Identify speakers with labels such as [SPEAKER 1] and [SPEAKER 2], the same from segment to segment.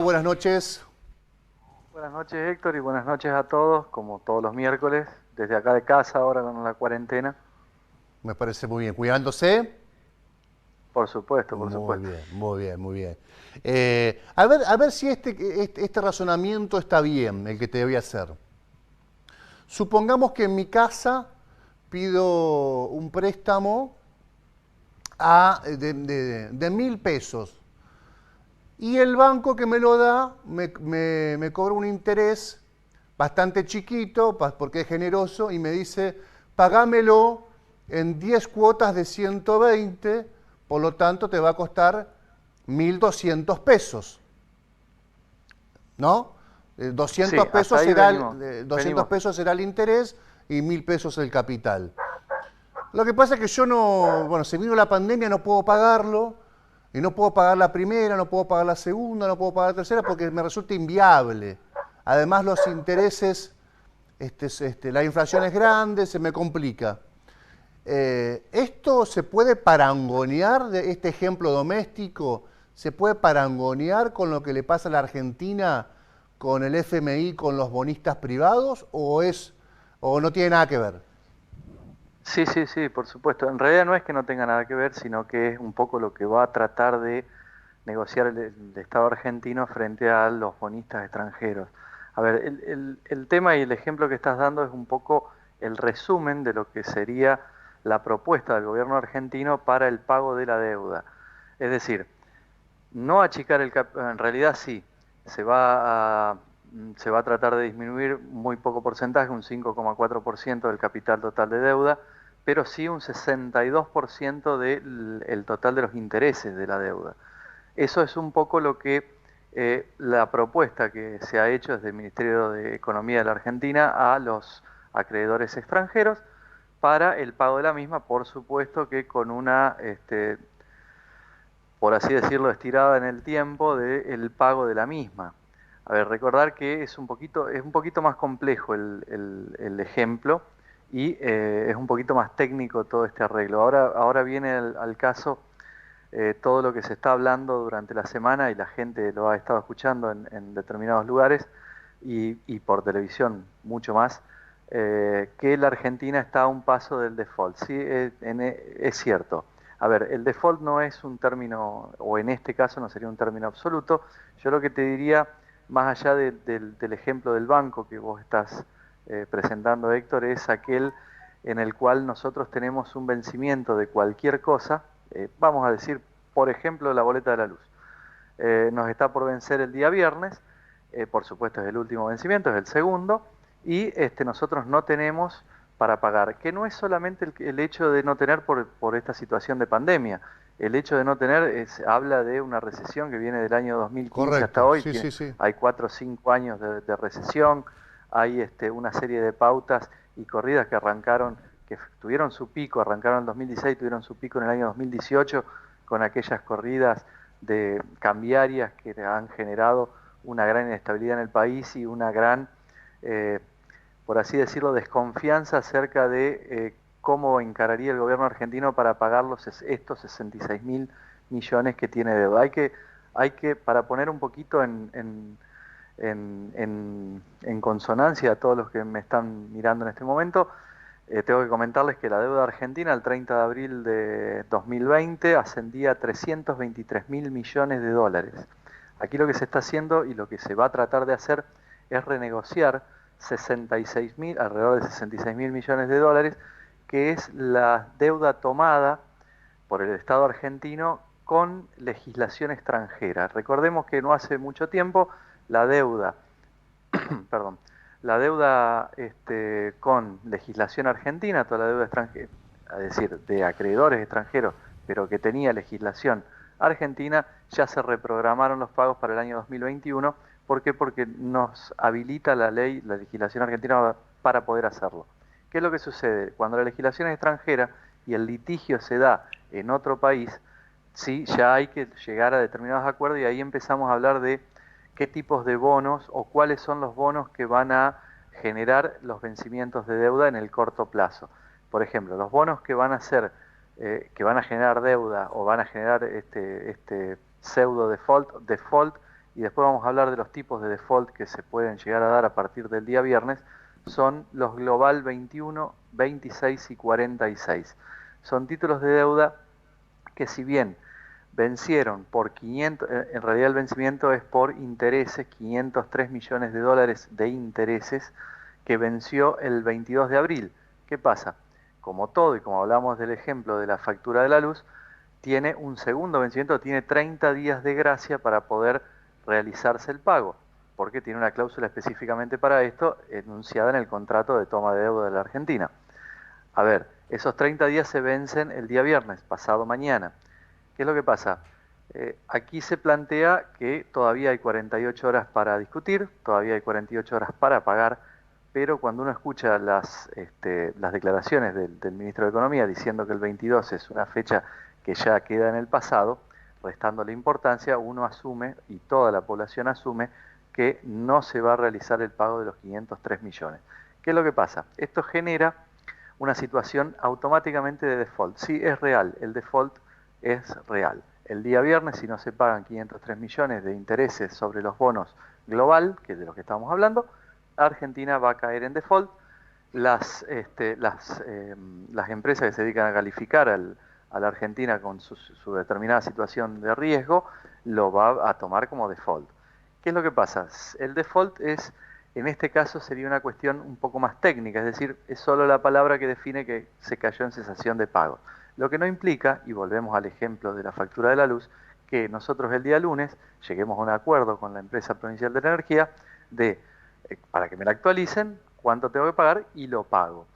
[SPEAKER 1] Buenas noches.
[SPEAKER 2] Buenas noches, Héctor, y buenas noches a todos, como todos los miércoles, desde acá de casa, ahora con la cuarentena.
[SPEAKER 1] Me parece muy bien. Cuidándose.
[SPEAKER 2] Por supuesto, por
[SPEAKER 1] Muy
[SPEAKER 2] supuesto.
[SPEAKER 1] bien, muy bien, muy bien. A ver si este razonamiento está bien, el que te voy a hacer. Supongamos que en mi casa pido un préstamo de 1.000 pesos y el banco que me lo da me cobra un interés bastante chiquito porque es generoso y me dice, pagámelo en 10 cuotas de 120, por lo tanto te va a costar 1.200 pesos, ¿no? 200
[SPEAKER 2] Sí, hasta
[SPEAKER 1] pesos
[SPEAKER 2] ahí
[SPEAKER 1] será
[SPEAKER 2] venimos.
[SPEAKER 1] el, 200
[SPEAKER 2] Venimos.
[SPEAKER 1] pesos será el interés y 1.000 pesos el capital. Lo que pasa es que yo no, bueno, se vino la pandemia, no puedo pagarlo, y no puedo pagar la primera, no puedo pagar la segunda, no puedo pagar la tercera porque me resulta inviable. Además los intereses, la inflación es grande, se me complica. ¿Esto se puede parangonear, de este ejemplo doméstico, se puede parangonear con lo que le pasa a la Argentina con el FMI, con los bonistas privados, o no tiene nada que ver?
[SPEAKER 2] Sí, sí, sí, por supuesto. En realidad no es que no tenga nada que ver, sino que es un poco lo que va a tratar de negociar el Estado argentino frente a los bonistas extranjeros. A ver, el tema y el ejemplo que estás dando es un poco el resumen de lo que sería la propuesta del gobierno argentino para el pago de la deuda. Es decir, no achicar en realidad sí, se va a, se va a tratar de disminuir muy poco porcentaje, un 5,4% del capital total de deuda, pero sí un 62% del total de los intereses de la deuda. Eso es un poco lo que la propuesta que se ha hecho desde el Ministerio de Economía de la Argentina a los acreedores extranjeros para el pago de la misma, por supuesto que con una por así decirlo, estirada en el tiempo del pago de la misma. A ver, recordar que es un poquito más complejo el ejemplo y es un poquito más técnico todo este arreglo. Ahora viene al caso todo lo que se está hablando durante la semana y la gente lo ha estado escuchando en determinados lugares y por televisión mucho más, que la Argentina está a un paso del default. Sí, es cierto. A ver, el default no es un término, o en este caso no sería un término absoluto. Yo lo que te diría, más allá del ejemplo del banco que vos estás presentando, Héctor, es aquel en el cual nosotros tenemos un vencimiento de cualquier cosa, vamos a decir, por ejemplo, la boleta de la luz. Nos está por vencer el día viernes, por supuesto es el último vencimiento, es el segundo, y nosotros no tenemos para pagar, que no es solamente el hecho de no tener por esta situación de pandemia, el hecho de no tener habla de una recesión que viene del año 2015 hasta
[SPEAKER 1] Correcto,
[SPEAKER 2] hoy,
[SPEAKER 1] sí, sí, sí.
[SPEAKER 2] hay 4 o 5 años de recesión, hay una serie de pautas y corridas que arrancaron, que tuvieron su pico, arrancaron en el 2016, tuvieron su pico en el año 2018 con aquellas corridas de cambiarias que han generado una gran inestabilidad en el país y una gran, eh, por así decirlo, desconfianza acerca de cómo encararía el gobierno argentino para pagar estos 66 mil millones que tiene de deuda. Para poner un poquito en consonancia a todos los que me están mirando en este momento, tengo que comentarles que la deuda argentina al 30 de abril de 2020 ascendía a 323 mil millones de dólares. Aquí lo que se está haciendo y lo que se va a tratar de hacer es renegociar 66 mil, alrededor de 66 mil millones de dólares, que es la deuda tomada por el Estado argentino con legislación extranjera. Recordemos que no hace mucho tiempo la deuda perdón, la deuda con legislación argentina, toda la deuda extranjera, es decir, de acreedores extranjeros, pero que tenía legislación argentina, ya se reprogramaron los pagos para el año 2021. ¿Por qué? Porque nos habilita la ley, la legislación argentina para poder hacerlo. ¿Qué es lo que sucede? Cuando la legislación es extranjera y el litigio se da en otro país, sí, ya hay que llegar a determinados acuerdos y ahí empezamos a hablar de qué tipos de bonos o cuáles son los bonos que van a generar los vencimientos de deuda en el corto plazo. Por ejemplo, los bonos que van a ser, que van a generar deuda o van a generar este pseudo default y después vamos a hablar de los tipos de default que se pueden llegar a dar a partir del día viernes, son los Global 21, 26 y 46. Son títulos de deuda que, si bien vencieron por 500, en realidad el vencimiento es por intereses, 503 millones de dólares de intereses, que venció el 22 de abril. ¿Qué pasa? Como todo, y como hablamos del ejemplo de la factura de la luz, tiene un segundo vencimiento, tiene 30 días de gracia para poder realizarse el pago, porque tiene una cláusula específicamente para esto enunciada en el contrato de toma de deuda de la Argentina. A ver, esos 30 días se vencen el día viernes, pasado mañana. ¿Qué es lo que pasa? Aquí se plantea que todavía hay 48 horas para discutir, todavía hay 48 horas para pagar, pero cuando uno escucha las declaraciones del ministro de Economía diciendo que el 22 es una fecha que ya queda en el pasado, restándole importancia, uno asume, y toda la población asume, que no se va a realizar el pago de los 503 millones. ¿Qué es lo que pasa? Esto genera una situación automáticamente de default. Sí, es real, el default es real. El día viernes, si no se pagan 503 millones de intereses sobre los bonos global, que es de lo que estamos hablando, Argentina va a caer en default. Las empresas que se dedican a calificar a la Argentina con su determinada situación de riesgo, lo va a tomar como default. ¿Qué es lo que pasa? El default es, en este caso, sería una cuestión un poco más técnica, es decir, es solo la palabra que define que se cayó en cesación de pago. Lo que no implica, y volvemos al ejemplo de la factura de la luz, que nosotros el día lunes lleguemos a un acuerdo con la empresa provincial de la energía para que me la actualicen, cuánto tengo que pagar y lo pago.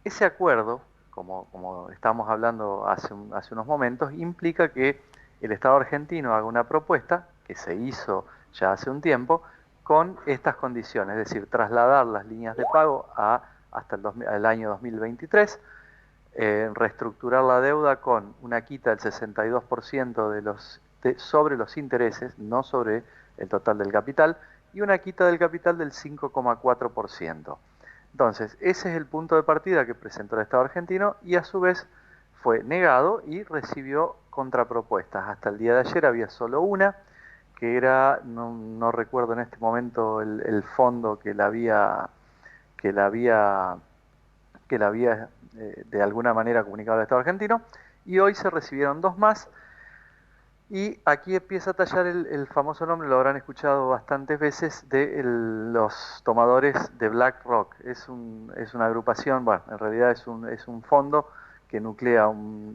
[SPEAKER 2] Ese acuerdo, como estábamos hablando hace unos momentos, implica que el Estado argentino haga una propuesta que se hizo ya hace un tiempo con estas condiciones, es decir, trasladar las líneas de pago hasta el año 2023, reestructurar la deuda con una quita del 62% sobre los intereses, no sobre el total del capital, y una quita del capital del 5,4%. Entonces, ese es el punto de partida que presentó el Estado argentino, y a su vez fue negado y recibió contrapropuestas. Hasta el día de ayer había solo una, que era, no recuerdo en este momento el fondo que la había de alguna manera comunicado al Estado argentino, y hoy se recibieron dos más. Y aquí empieza a tallar el famoso nombre, lo habrán escuchado bastantes veces, de los tomadores de BlackRock. Es una agrupación, bueno, en realidad es un fondo que nuclea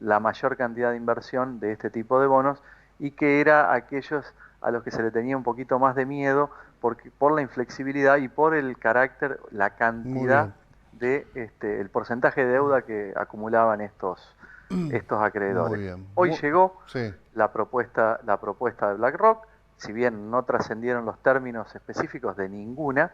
[SPEAKER 2] la mayor cantidad de inversión de este tipo de bonos, y que era aquellos a los que se le tenía un poquito más de miedo por la inflexibilidad y por el carácter, la cantidad el porcentaje de deuda que acumulaban estos
[SPEAKER 1] Muy
[SPEAKER 2] acreedores.
[SPEAKER 1] bien.
[SPEAKER 2] Hoy llegó
[SPEAKER 1] Sí.
[SPEAKER 2] la propuesta de BlackRock, si bien no trascendieron los términos específicos de ninguna,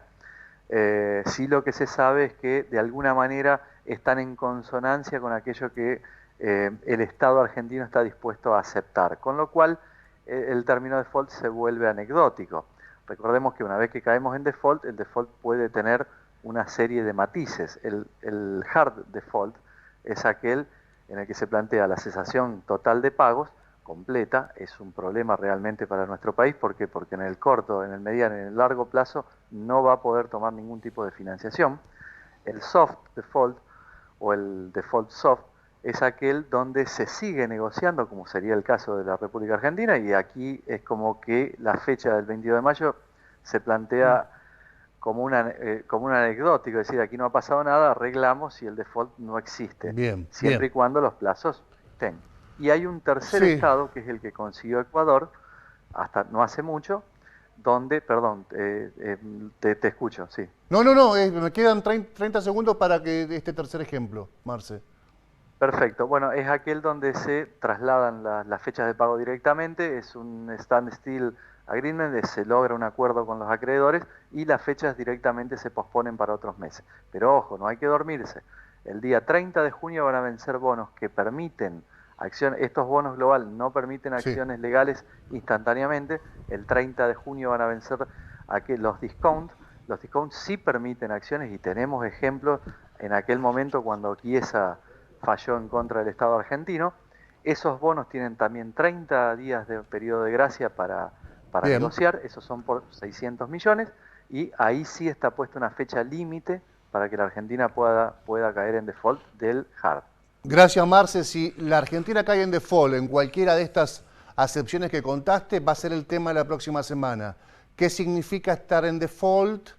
[SPEAKER 2] sí lo que se sabe es que de alguna manera están en consonancia con aquello que el Estado argentino está dispuesto a aceptar, con lo cual el término default se vuelve anecdótico. Recordemos que una vez que caemos en default, el default puede tener una serie de matices. El hard default es aquel en el que se plantea la cesación total de pagos completa. Es un problema realmente para nuestro país. ¿Por qué? Porque en el corto, en el mediano y en el largo plazo no va a poder tomar ningún tipo de financiación. El soft default o el default soft es aquel donde se sigue negociando, como sería el caso de la República Argentina, y aquí es como que la fecha del 22 de mayo se plantea como un anecdótico, es decir, aquí no ha pasado nada, arreglamos y el default no existe,
[SPEAKER 1] Bien,
[SPEAKER 2] siempre
[SPEAKER 1] bien.
[SPEAKER 2] y cuando los plazos estén. Y hay un tercer
[SPEAKER 1] Sí.
[SPEAKER 2] estado, que es el que consiguió Ecuador, hasta no hace mucho, donde, perdón, te escucho, sí.
[SPEAKER 1] No, no, no, me quedan 30 segundos para que este tercer ejemplo, Marce.
[SPEAKER 2] Perfecto. Bueno, es aquel donde se trasladan las fechas de pago directamente, es un standstill agreement, se logra un acuerdo con los acreedores y las fechas directamente se posponen para otros meses. Pero ojo, no hay que dormirse. El día 30 de junio van a vencer bonos que permiten acciones, estos bonos global no permiten
[SPEAKER 1] Sí.
[SPEAKER 2] acciones legales instantáneamente. El 30 de junio van a vencer los discounts. Los discounts sí permiten acciones, y tenemos ejemplos en aquel momento cuando Chiesa falló en contra del Estado argentino. Esos bonos tienen también 30 días de periodo de gracia para
[SPEAKER 1] Bien.
[SPEAKER 2] negociar, esos son por 600 millones, y ahí sí está puesta una fecha límite para que la Argentina pueda caer en default del hard.
[SPEAKER 1] Gracias, Marce. Si la Argentina cae en default en cualquiera de estas acepciones que contaste, va a ser el tema de la próxima semana. ¿Qué significa estar en default?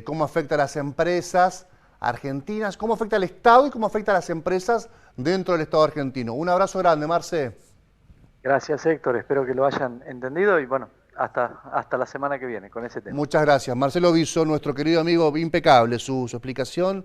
[SPEAKER 1] ¿Cómo afecta a las empresas argentinas? ¿Cómo afecta al Estado y cómo afecta a las empresas dentro del Estado argentino? Un abrazo grande, Marce.
[SPEAKER 2] Gracias, Héctor. Espero que lo hayan entendido y bueno, hasta la semana que viene con ese tema.
[SPEAKER 1] Muchas gracias. Marcelo Viso, nuestro querido amigo, impecable su explicación.